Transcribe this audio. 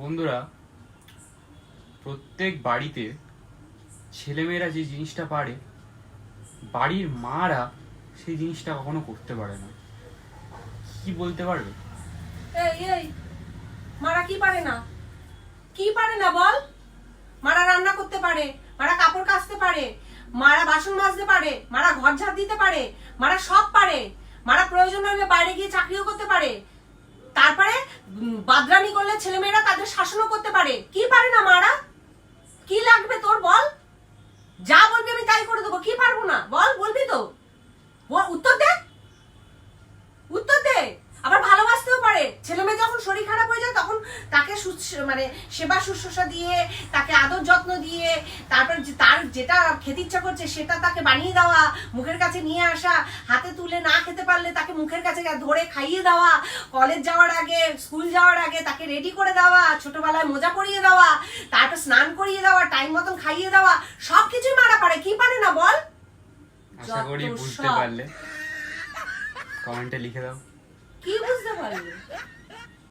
বন্ধুরা, প্রত্যেক বাড়িতে ছেলেমেয়েরা যে জিনিসটা পারে বাড়ির মারা সেই জিনিসটা কখনো করতে পারে না। কি বলতে পারবে? এই মারা কি পারে না? কি পারে না বল? মারা রান্না করতে পারে, মারা কাপড় কাচতে পারে, মারা বাসন মাজতে পারে, মারা ঘর ঝাড় দিতে পারে, মারা সব পারে। মারা প্রয়োজন হলে বাইরে গিয়ে চাকরিও করতে পারে। তারপরে বাদরামি করলে ছেলেমেয়েরা তাদের শাসনও করতে পারে। কি পারে না মারা? কি লাগবে তোর বল? যা বলবি আমি তাই করে দেবো। কি পারবো না বল? বলবি তো? উত্তর দে, উত্তর দে। আবার ভালোবাসতেও পারে। ছেলে মেয়ে যখন শরীর খারাপ হয়ে যায় তখন তাকে মানে সেবা শুশ্রূষা দিয়ে, তাকে আদর যত্ন দিয়ে, তারপর তার যেটা খেতে ইচ্ছা করছে সেটা তাকে বানিয়ে দেওয়া, মুখের কাছে নিয়ে আসা, হাতে তুলে না খেতে পারলে তাকে মুখের কাছে ধরে খাইয়ে দেওয়া, কলেজ যাওয়ার আগে স্কুল যাওয়ার আগে তাকে রেডি করে দেওয়া, ছোটবেলায় মোজা পরিয়ে দেওয়া, তারপর স্নান করিয়ে দেওয়া, টাইম মতন খাইয়ে দেওয়া, সবকিছুই মারা পারে। কি পারে না বল? আশা করি বুঝতে পারলে। কমেন্টে লিখে দাও। কি বুঝতে পারলে?